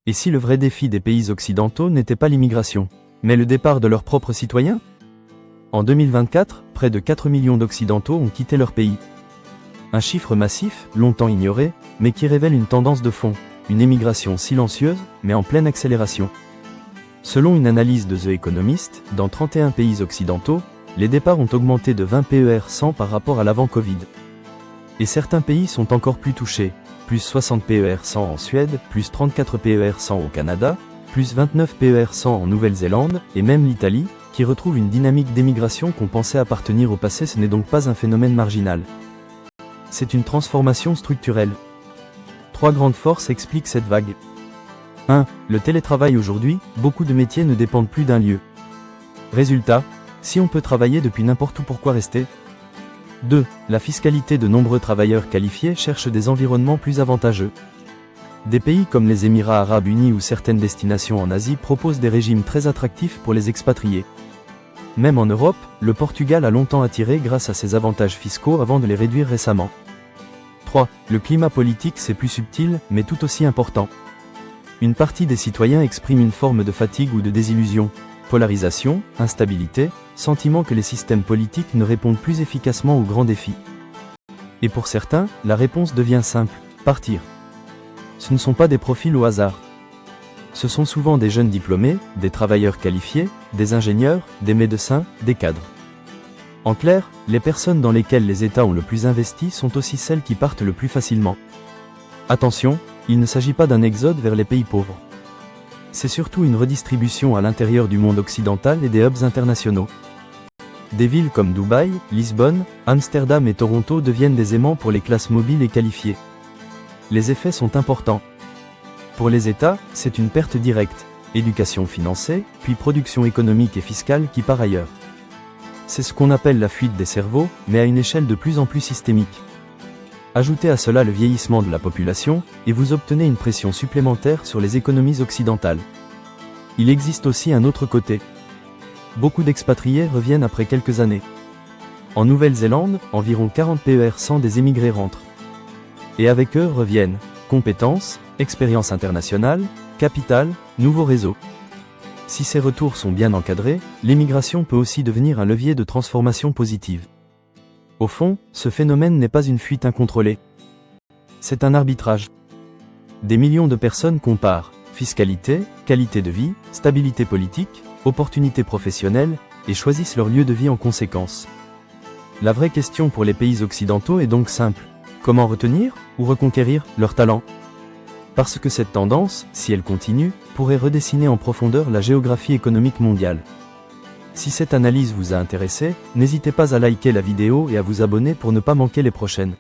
Et si le vrai défi des pays occidentaux n'était pas l'immigration, mais le départ de leurs propres citoyens? En 2024, près de 4 millions d'Occidentaux ont quitté leur pays. Un chiffre massif, longtemps ignoré, mais qui révèle une tendance de fond, une émigration silencieuse, mais en pleine accélération. Selon une analyse de The Economist, dans 31 pays occidentaux, les départs ont augmenté de 20 PER100 par rapport à l'avant-Covid. Et certains pays sont encore plus touchés, plus 60 PER100 en Suède, plus 34 PER100 au Canada, plus 29 PER100 en Nouvelle-Zélande, et même l'Italie, qui retrouve une dynamique d'émigration qu'on pensait appartenir au passé. Ce n'est donc pas un phénomène marginal. C'est une transformation structurelle. 3 grandes forces expliquent cette vague. 1. Le télétravail. Aujourd'hui, beaucoup de métiers ne dépendent plus d'un lieu. Résultat, si on peut travailler depuis n'importe où, pourquoi rester? 2. La fiscalité. De nombreux travailleurs qualifiés cherchent des environnements plus avantageux. Des pays comme les Émirats arabes unis ou certaines destinations en Asie proposent des régimes très attractifs pour les expatriés. Même en Europe, le Portugal a longtemps attiré grâce à ses avantages fiscaux avant de les réduire récemment. 3. Le climat politique. C'est plus subtil, mais tout aussi important. Une partie des citoyens exprime une forme de fatigue ou de désillusion. Polarisation, instabilité, sentiment que les systèmes politiques ne répondent plus efficacement aux grands défis. Et pour certains, la réponse devient simple: partir. Ce ne sont pas des profils au hasard. Ce sont souvent des jeunes diplômés, des travailleurs qualifiés, des ingénieurs, des médecins, des cadres. En clair, les personnes dans lesquelles les États ont le plus investi sont aussi celles qui partent le plus facilement. Attention, il ne s'agit pas d'un exode vers les pays pauvres. C'est surtout une redistribution à l'intérieur du monde occidental et des hubs internationaux. Des villes comme Dubaï, Lisbonne, Amsterdam et Toronto deviennent des aimants pour les classes mobiles et qualifiées. Les effets sont importants. Pour les États, c'est une perte directe, éducation financée, puis production économique et fiscale qui part ailleurs. C'est ce qu'on appelle la fuite des cerveaux, mais à une échelle de plus en plus systémique. Ajoutez à cela le vieillissement de la population, et vous obtenez une pression supplémentaire sur les économies occidentales. Il existe aussi un autre côté. Beaucoup d'expatriés reviennent après quelques années. En Nouvelle-Zélande, environ 40 PER100 des émigrés rentrent. Et avec eux reviennent compétences, expérience internationale, capital, nouveaux réseaux. Si ces retours sont bien encadrés, l'émigration peut aussi devenir un levier de transformation positive. Au fond, ce phénomène n'est pas une fuite incontrôlée. C'est un arbitrage. Des millions de personnes comparent fiscalité, qualité de vie, stabilité politique, opportunités professionnelles, et choisissent leur lieu de vie en conséquence. La vraie question pour les pays occidentaux est donc simple: comment retenir, ou reconquérir, leurs talents? Parce que cette tendance, si elle continue, pourrait redessiner en profondeur la géographie économique mondiale. Si cette analyse vous a intéressé, n'hésitez pas à liker la vidéo et à vous abonner pour ne pas manquer les prochaines.